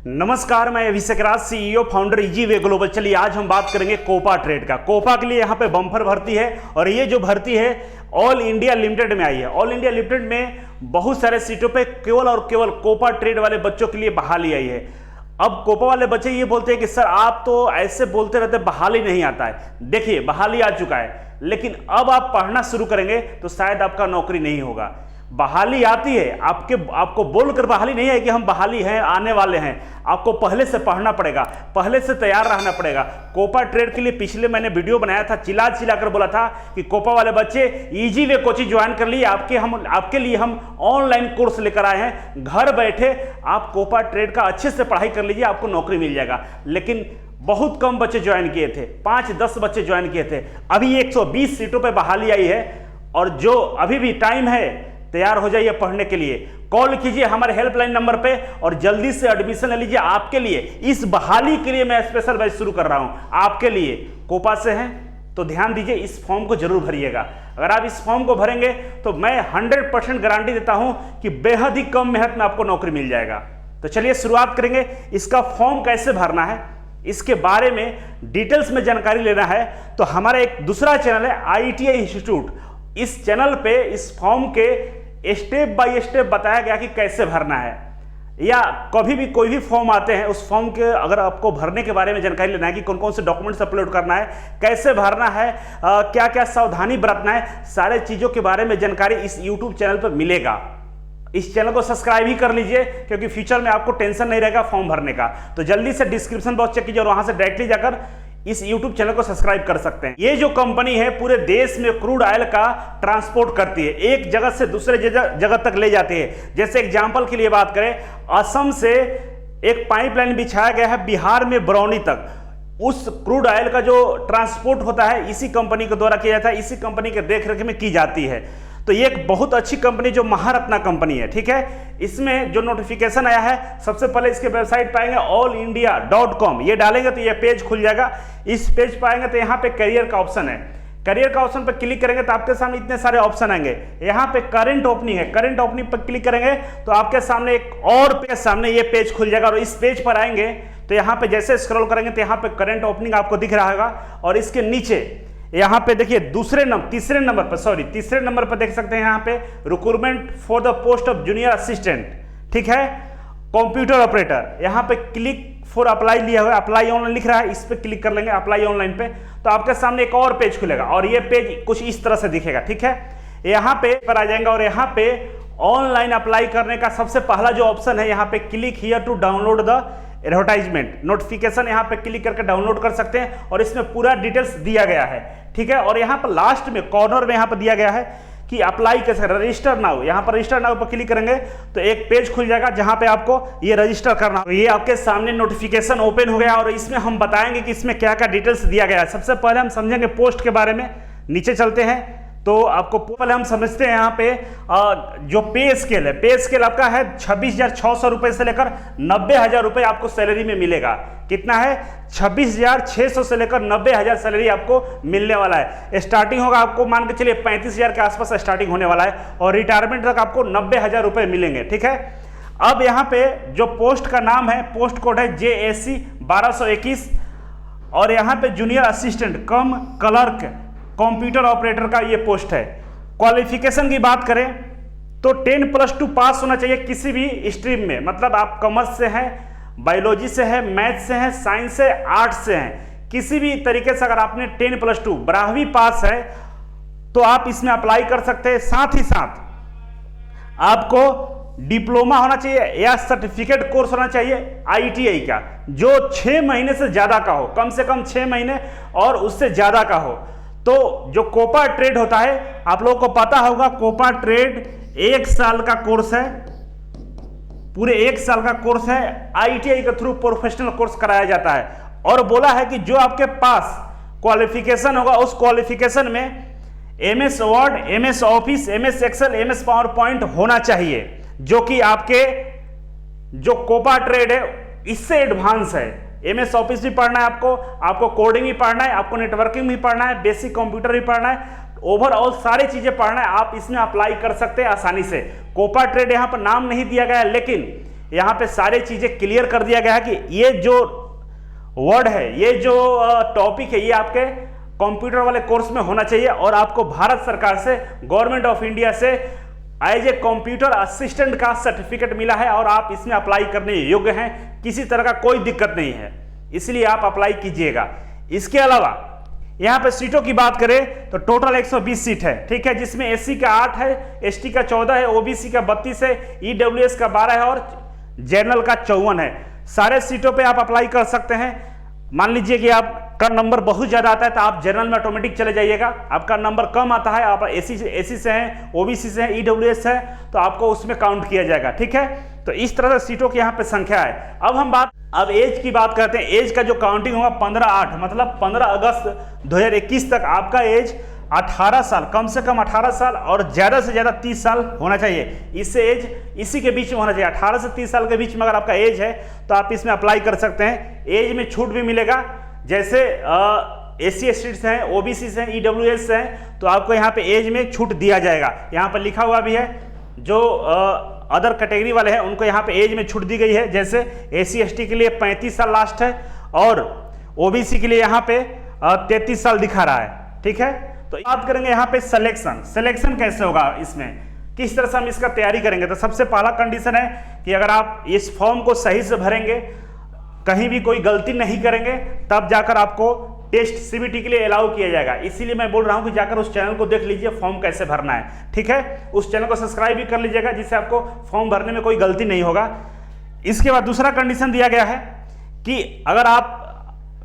नमस्कार, मैं Abhishek Raj, CEO founder Easy Way Global. चलिए आज हम बात करेंगे कोपा ट्रेड का। कोपा के लिए यहाँ पे बम्पर भर्ती है और ये जो भर्ती है ऑल इंडिया लिमिटेड में आई है। ऑल इंडिया लिमिटेड में बहुत सारे सीटों पे केवल और केवल कोपा ट्रेड वाले बच्चों के लिए बहाली आई है। अब कोपा वाले बच्चे ये बोलते हैं कि सर आप तो ऐसे बोलते रहते, बहाली नहीं आता है। देखिए बहाली आ चुका है, लेकिन अब आप पढ़ना शुरू करेंगे तो शायद आपका नौकरी नहीं होगा। बहाली आती है, आपको बोलकर बहाली नहीं है कि हम बहाली हैं, आने वाले हैं। आपको पहले से पढ़ना पड़ेगा, पहले से तैयार रहना पड़ेगा। कोपा ट्रेड के लिए पिछले मैंने वीडियो बनाया था, चिल्ला कर बोला था कि कोपा वाले बच्चे इजी वे कोचिंग ज्वाइन कर लिए। आपके लिए हम ऑनलाइन कोर्स लेकर आए हैं। घर बैठे आप कोपा ट्रेड का अच्छे से पढ़ाई कर लीजिए, आपको नौकरी मिल जाएगा। लेकिन बहुत कम बच्चे ज्वाइन किए थे, 5-10 बच्चे ज्वाइन किए थे। अभी 120 सीटों पर बहाली आई है और जो अभी भी टाइम है, तैयार हो जाइए पढ़ने के लिए। कॉल कीजिए हमारे हेल्पलाइन नंबर पे और जल्दी से एडमिशन ले लीजिए। आपके लिए इस बहाली के लिए मैं स्पेशल बैच शुरू कर रहा हूं आपके लिए। कोपा से हैं तो ध्यान दीजिए, इस फॉर्म को जरूर भरिएगा। अगर आप इस फॉर्म को भरेंगे तो मैं 100% गारंटी देता हूं कि बेहद ही कम मेहनत में आपको नौकरी मिल जाएगा। तो चलिए शुरुआत करेंगे। इसका फॉर्म कैसे भरना है, इसके बारे में डिटेल्स में जानकारी लेना है तो हमारा एक दूसरा चैनल है IITI इंस्टीट्यूट। इस चैनल पे इस फॉर्म के स्टेप बाय स्टेप बताया गया कि कैसे भरना है। या कभी भी कोई भी फॉर्म आते हैं, उस फॉर्म के अगर आपको भरने के बारे में जानकारी लेना है कि कौन कौन से डॉक्यूमेंट्स अपलोड करना है, कैसे भरना है, क्या क्या सावधानी बरतना है, सारे चीज़ों के बारे में जानकारी इस यूट्यूब चैनल पर मिलेगा। इस चैनल को सब्सक्राइब ही कर लीजिए क्योंकि फ्यूचर में आपको टेंशन नहीं रहेगा फॉर्म भरने का। तो जल्दी से डिस्क्रिप्शन बॉक्स चेक कीजिए और वहां से डायरेक्टली जाकर इस YouTube चैनल को सब्सक्राइब कर सकते हैं। ये जो कंपनी है पूरे देश में क्रूड ऑयल का ट्रांसपोर्ट करती है, एक जगह से दूसरे जगह तक ले जाती है। जैसे एग्जांपल के लिए बात करें, असम से एक पाइपलाइन बिछाया गया है बिहार में बरौनी तक। उस क्रूड ऑयल का जो ट्रांसपोर्ट होता है इसी कंपनी के द्वारा किया जाता है, इसी कंपनी के देखरेख में की जाती है। तो ये एक बहुत अच्छी कंपनी जो महारत्ना कंपनी है, ठीक है। इसमें जो नोटिफिकेशन आया है, सबसे पहले इसके वेबसाइट पाएंगे allindia.com। ये डालेंगे तो ये पेज खुल जाएगा। इस पेज पाएंगे तो यहाँ पे करियर का ऑप्शन है। करियर का ऑप्शन पर क्लिक करेंगे तो आपके सामने इतने सारे ऑप्शन आएंगे। यहाँ पे करंट ओपनिंग है, करंट ओपनिंग पर क्लिक करेंगे तो आपके सामने एक और पेज, सामने ये पेज खुल जाएगा। और इस पेज पर आएंगे तो यहाँ पे जैसे स्क्रॉल करेंगे तो यहाँ पे करंट ओपनिंग आपको दिख रहा होगा। और इसके नीचे यहाँ पे देखिए तीसरे नंबर पर देख सकते हैं यहाँ पे recruitment for the post of junior assistant, ठीक है, कंप्यूटर ऑपरेटर। यहाँ पे क्लिक फॉर अप्लाई लिया हुआ है, अप्लाई ऑनलाइन लिख रहा है, इस पे क्लिक कर लेंगे अप्लाई ऑनलाइन पे तो आपके सामने एक और पेज खुलेगा और ये पेज कुछ इस तरह से दिखेगा, ठीक है। यहाँ पे पर आ जाएंगे और यहाँ पे ऑनलाइन अप्लाई करने का सबसे पहला जो ऑप्शन है, यहाँ पे click here to download the advertisement notification, यहाँ पे क्लिक करके डाउनलोड कर सकते हैं और इसमें पूरा डिटेल्स दिया गया है, ठीक है। और यहाँ पर लास्ट में कॉर्नर में यहाँ पर दिया गया है कि अप्लाई कैसे, रजिस्टर नाउ। यहाँ पर रजिस्टर नाउ पर क्लिक करेंगे तो एक पेज खुल जाएगा जहाँ पे आपको ये रजिस्टर करना होगा। ये आपके सामने नोटिफिकेशन ओपन हो गया और इसमें हम बताएंगे कि इसमें क्या क्या डिटेल्स दिया गया है। सबसे पहले हम समझेंगे पोस्ट के बारे में। नीचे चलते हैं तो आपको पहले हम समझते हैं यहाँ पे जो पे स्केल है, पे स्केल आपका है 26,600 रुपये से लेकर 90,000 रुपये आपको सैलरी में मिलेगा। कितना है? 26,600 से लेकर 90,000 सैलरी आपको मिलने वाला है। स्टार्टिंग होगा आपको मान के चलिए 35,000 के आसपास स्टार्टिंग होने वाला है और रिटायरमेंट तक आपको 90,000 रुपये मिलेंगे, ठीक है। अब यहाँ पे जो पोस्ट का नाम है, पोस्ट कोड है JAC 1221 और यहाँ पे जूनियर असिस्टेंट कम क्लर्क कंप्यूटर ऑपरेटर का ये पोस्ट है। क्वालिफिकेशन की बात करें तो 10+2 पास होना चाहिए किसी भी स्ट्रीम में, मतलब आप कॉमर्स से हैं, बायोलॉजी से है, मैथ से है, साइंस से, आर्ट्स से हैं, किसी भी तरीके से अगर आपने 10+2 12वीं पास है तो आप इसमें अप्लाई कर सकते हैं। साथ ही साथ आपको डिप्लोमा होना चाहिए या सर्टिफिकेट कोर्स होना चाहिए IITI का, जो 6 महीने से ज्यादा का हो, कम से कम 6 महीने और उससे ज्यादा का हो। तो जो कोपा ट्रेड होता है, आप लोगों को पता होगा, कोपा ट्रेड 1 साल का कोर्स है, पूरे 1 साल का कोर्स है। IITI के थ्रू प्रोफेशनल कोर्स कराया जाता है और बोला है कि जो आपके पास क्वालिफिकेशन होगा उस क्वालिफिकेशन में MS Word, MS Office, MS Excel, MS PowerPoint होना चाहिए, जो कि आपके जो कोपा ट्रेड है इससे एडवांस है। MS ऑफिस भी पढ़ना है आपको कोडिंग भी पढ़ना है, आपको नेटवर्किंग भी पढ़ना है, बेसिक कंप्यूटर भी पढ़ना है, ओवरऑल सारी चीजें पढ़ना है। आप इसमें अप्लाई कर सकते हैं आसानी से। कोपा ट्रेड यहाँ पर नाम नहीं दिया गया है, लेकिन यहाँ पे सारी चीजें क्लियर कर दिया गया है कि ये जो वर्ड है, ये जो टॉपिक है, ये आपके कंप्यूटर वाले कोर्स में होना चाहिए और आपको भारत सरकार से, गवर्नमेंट ऑफ इंडिया से एज ए कंप्यूटर असिस्टेंट का सर्टिफिकेट मिला है और आप इसमें अप्लाई करने योग्य हैं, किसी तरह का कोई दिक्कत नहीं है, इसलिए आप अप्लाई कीजिएगा। इसके अलावा यहाँ पे सीटों की बात करें तो टोटल 120 सीट है, ठीक है, जिसमें एससी का 8 है, एसटी का 14 है, ओबीसी का 32 है, ईडब्ल्यूएस का 12 है और जनरल का 54 है। सारे सीटों पे आप अप्लाई कर सकते हैं। मान लीजिए कि आपका नंबर बहुत ज्यादा आता है तो आप जनरल में ऑटोमेटिक चले जाइएगा, आपका नंबर कम आता है, आप एससी से हैं, ओबीसी से हैं, ईडब्ल्यूएस है, तो आपको उसमें काउंट किया जाएगा, ठीक है। तो इस तरह से सीटों की यहाँ पे संख्या है। अब एज की बात करते हैं। एज का जो काउंटिंग होगा 15/8 मतलब 15 अगस्त 2021 तक आपका एज 18 साल, कम से कम 18 साल और ज्यादा से ज्यादा 30 साल होना चाहिए। इससे एज इसी के बीच में होना चाहिए, 18 से 30 साल के बीच में अगर आपका एज है तो आप इसमें अप्लाई कर सकते हैं। एज में छूट भी मिलेगा, जैसे एससी एसटी हैं, ओबीसी हैं, ईडब्ल्यूएस हैं, तो आपको यहाँ पे एज में छूट दिया जाएगा। यहाँ पर लिखा हुआ भी है, जो अदर कैटेगरी वाले हैं उनको यहाँ पे एज में छूट दी गई है, जैसे एससी एसटी के लिए 35 साल लास्ट है और ओबीसी के लिए यहाँ पे 33 साल दिखा रहा है, ठीक है। तो बात करेंगे यहाँ पे सिलेक्शन कैसे होगा, इसमें किस तरह से हम इसका तैयारी करेंगे। तो सबसे पहला कंडीशन है कि अगर आप इस फॉर्म को सही से भरेंगे, कहीं भी कोई गलती नहीं करेंगे, तब जाकर आपको टेस्ट सीबीटी के लिए अलाउ किया जाएगा। इसीलिए मैं बोल रहा हूं कि जाकर उस चैनल को देख लीजिए, फॉर्म कैसे भरना है, ठीक है। उस चैनल को सब्सक्राइब भी कर लीजिएगा, जिससे आपको फॉर्म भरने में कोई गलती नहीं होगा। इसके बाद दूसरा कंडीशन दिया गया है कि अगर आप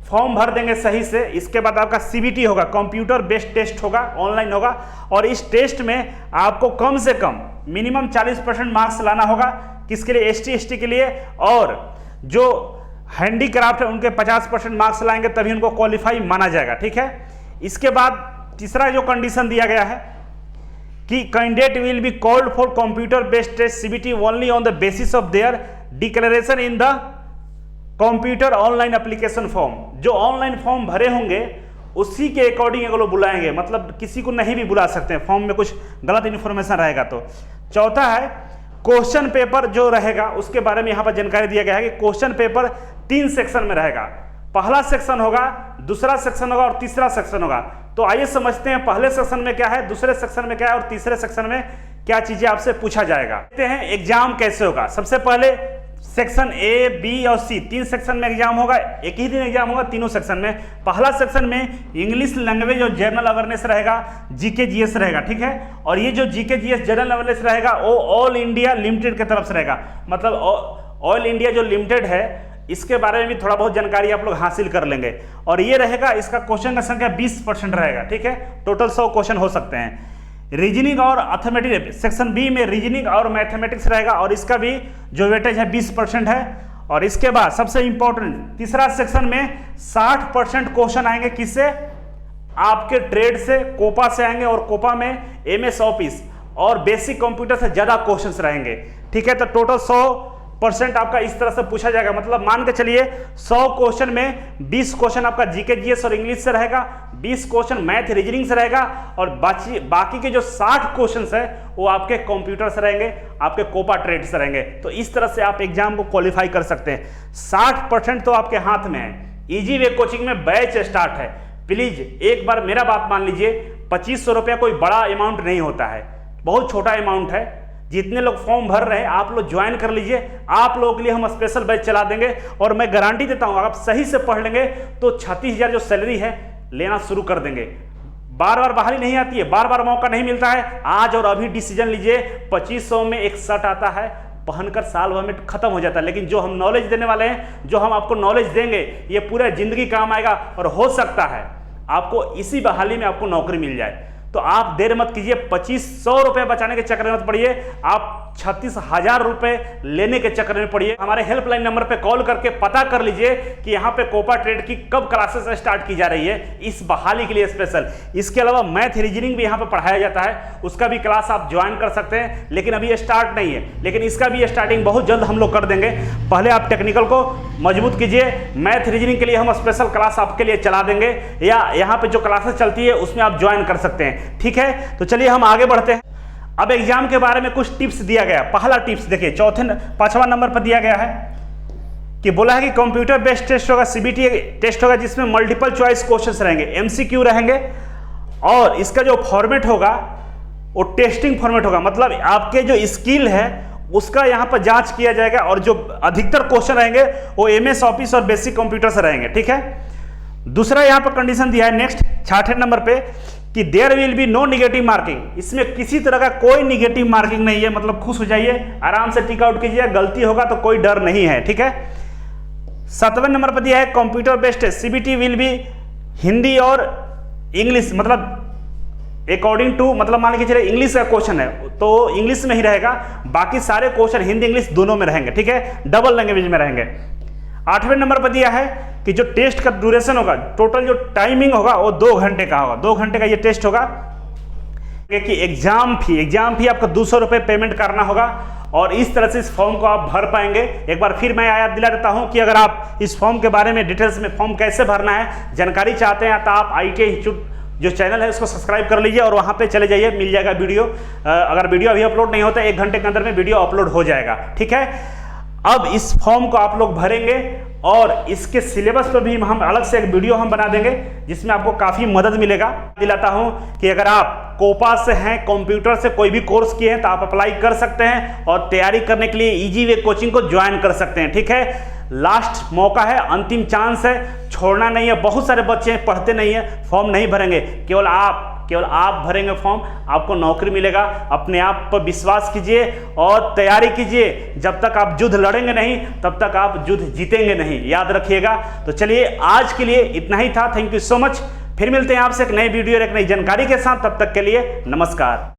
फॉर्म भर देंगे सही से, इसके बाद आपका सीबीटी होगा, कंप्यूटर बेस्ड टेस्ट होगा, ऑनलाइन होगा, और इस टेस्ट में आपको कम से कम मिनिमम 40% मार्क्स लाना होगा। किसके लिए? एसटी एसटी के लिए, और जो हैंडीक्राफ्ट है उनके 50% मार्क्स लाएंगे तभी उनको क्वालिफाई माना जाएगा, ठीक है। इसके बाद तीसरा जो कंडीशन दिया गया है कि candidate will be called for computer based test CBT only on the basis of their declaration in the computer online application form. जो ऑनलाइन फॉर्म भरे होंगे उसी के अकॉर्डिंग ये लोग बुलाएंगे, मतलब किसी को नहीं भी बुला सकते हैं, फॉर्म में कुछ गलत इन्फॉर्मेशन रहेगा तो। चौथा है क्वेश्चन पेपर जो रहेगा उसके बारे में यहाँ पर जानकारी दिया गया है कि क्वेश्चन पेपर 3 सेक्शन में रहेगा। पहला सेक्शन होगा, दूसरा सेक्शन होगा और तीसरा सेक्शन होगा। तो आइए समझते हैं पहले सेक्शन में क्या है, दूसरे सेक्शन में क्या है और तीसरे सेक्शन में क्या चीजें आपसे पूछा जाएगा। देखते हैं एग्जाम कैसे होगा। सबसे पहले सेक्शन ए, बी और सी 3 सेक्शन में एग्जाम होगा, एक ही दिन एग्जाम होगा तीनों सेक्शन में। पहला सेक्शन में इंग्लिश लैंग्वेज और जनरल अवेयरनेस रहेगा, जीके जीएस रहेगा, ठीक है। और ये जो जीके जीएस जनरल अवेयरनेस रहेगा वो ऑल इंडिया लिमिटेड की तरफ से रहेगा, मतलब ऑल इंडिया जो लिमिटेड है इसके बारे में भी थोड़ा बहुत जानकारी आप लोग हासिल कर लेंगे। और ये रहेगा, इसका क्वेश्चन का संख्या 20% रहेगा, ठीक है। टोटल 100 क्वेश्चन हो सकते हैं। रीजनिंग और अर्थमेटिक्स सेक्शन बी में रीजनिंग और मैथमेटिक्स रहेगा और इसका भी जो वेटेज है 20% है। और इसके बाद सबसे इंपॉर्टेंट तीसरा सेक्शन में 60% क्वेश्चन आएंगे, किससे? आपके ट्रेड से, कोपा से आएंगे, और कोपा में एमएस ऑफिस और बेसिक कंप्यूटर से ज्यादा क्वेश्चन रहेंगे, ठीक है। तो टोटल 100% आपका इस तरह से पूछा जाएगा, मतलब मान के चलिए 100 क्वेश्चन में 20 क्वेश्चन आपका जीके जीएस और इंग्लिश से रहेगा, 20 क्वेश्चन मैथ रीजनिंग से रहेगा, और बाकी के जो 60 क्वेश्चन है वो आपके कंप्यूटर से रहेंगे, आपके कोपा ट्रेड से रहेंगे। तो इस तरह से आप एग्जाम को क्वालिफाई कर सकते हैं। 60% तो आपके हाथ में है। इजी वे कोचिंग में बैच स्टार्ट है, प्लीज एक बार मेरा बात मान लीजिए। 2500 रुपया कोई बड़ा अमाउंट नहीं होता है, बहुत छोटा अमाउंट है। जितने लोग फॉर्म भर रहे हैं आप लोग ज्वाइन कर लीजिए, आप लोगों के लिए हम स्पेशल बैच चला देंगे। और मैं गारंटी देता हूं आप सही से पढ़ लेंगे तो 36,000 जो सैलरी है लेना शुरू कर देंगे। बार बार बहाली नहीं आती है, बार बार मौका नहीं मिलता है। आज और अभी डिसीजन लीजिए। 2500 में एक शर्ट आता है, पहनकर साल भर में खत्म हो जाता है, लेकिन जो हम नॉलेज देने वाले हैं, जो हम आपको नॉलेज देंगे, ये पूरा जिंदगी काम आएगा। और हो सकता है आपको इसी बहाली में आपको नौकरी मिल जाए। तो आप देर मत कीजिए, 2500 रुपए बचाने के चक्कर में मत पड़िए, आप 36,000 रुपए लेने के चक्कर में पड़िए। हमारे हेल्पलाइन नंबर पे कॉल करके पता कर लीजिए कि यहाँ पे कोपा ट्रेड की कब क्लासेस स्टार्ट की जा रही है, इस बहाली के लिए स्पेशल। इसके अलावा मैथ रीजनिंग भी यहाँ पे पढ़ाया जाता है, उसका भी क्लास आप ज्वाइन कर सकते हैं, लेकिन अभी स्टार्ट नहीं है, लेकिन इसका भी स्टार्टिंग बहुत जल्द हम लोग कर देंगे। पहले आप टेक्निकल को मजबूत कीजिए, मैथ रीजनिंग के लिए हम स्पेशल क्लास आपके लिए चला देंगे, या यहाँ पे जो क्लासेस चलती है उसमें आप ज्वाइन कर सकते हैं, ठीक है। तो चलिए हम आगे बढ़ते हैं। अब एग्जाम के बारे में कुछ टिप्स दिया गया। पहला टिप्स देखिए, 5वां नंबर पर दिया गया है कि बोला है कि कंप्यूटर बेस्ड टेस्ट होगा, सीबीटी टेस्ट होगा, जिसमें मल्टीपल चॉइस क्वेश्चंस रहेंगे, एमसीक्यू रहेंगे, और इसका जो फॉर्मेट होगा वो टेस्टिंग फॉर्मेट होगा। मतलब आपके जो स्किल है उसका यहाँ पर जांच किया जाएगा, और जो अधिकतर क्वेश्चन रहेंगे वो एमएस ऑफिस और बेसिक कंप्यूटर से रहेंगे, ठीक है। दूसरा यहाँ पर कंडीशन दिया है नेक्स्ट 66 नंबर पे कि there will be no negative marking. इसमें किसी तरह का कोई निगेटिव मार्किंग नहीं है, मतलब खुश हो जाइए, आराम से टिक आउट कीजिए, गलती होगा तो कोई डर नहीं है, ठीक है। 7वें नंबर पर दिया है computer based CBT will be Hindi और इंग्लिश, मतलब अकॉर्डिंग टू, मतलब मान लीजिए इंग्लिश का क्वेश्चन है तो इंग्लिश में ही रहेगा, बाकी सारे क्वेश्चन हिंदी इंग्लिश दोनों में रहेंगे, ठीक है, डबल लैंग्वेज में रहेंगे। 8वें नंबर पर दिया है कि जो टेस्ट का ड्यूरेशन होगा, टोटल जो टाइमिंग होगा वो 2 घंटे का होगा, 2 घंटे का ये टेस्ट होगा। कि एग्जाम फी आपको 200 रुपये पेमेंट करना होगा, और इस तरह से इस फॉर्म को आप भर पाएंगे। एक बार फिर मैं याद दिला देता हूं कि अगर आप इस फॉर्म के बारे में डिटेल्स में फॉर्म कैसे भरना है जानकारी चाहते हैं तो आप IIT इंस्टीट्यूट जो चैनल है उसको सब्सक्राइब कर लीजिए और वहां पे चले जाइए, मिल जाएगा वीडियो। अगर वीडियो अभी अपलोड नहीं होता 1 घंटे के अंदर में वीडियो अपलोड हो जाएगा, ठीक है। अब इस फॉर्म को आप लोग भरेंगे और इसके सिलेबस पर भी हम अलग से एक वीडियो हम बना देंगे जिसमें आपको काफी मदद मिलेगा। दिलाता हूं कि अगर आप कोपा से हैं, कंप्यूटर से कोई भी कोर्स किए हैं तो आप अप्लाई कर सकते हैं और तैयारी करने के लिए इजी वे कोचिंग को ज्वाइन कर सकते हैं, ठीक है। लास्ट मौका है, अंतिम चांस है, छोड़ना नहीं है। बहुत सारे बच्चे हैं पढ़ते नहीं है, फॉर्म नहीं भरेंगे, केवल आप भरेंगे फॉर्म, आपको नौकरी मिलेगा। अपने आप पर विश्वास कीजिए और तैयारी कीजिए। जब तक आप युद्ध लड़ेंगे नहीं तब तक आप युद्ध जीतेंगे नहीं, याद रखिएगा। तो चलिए आज के लिए इतना ही था। Thank you so much. फिर मिलते हैं आपसे एक नई वीडियो और एक नई जानकारी के साथ। तब तक के लिए नमस्कार।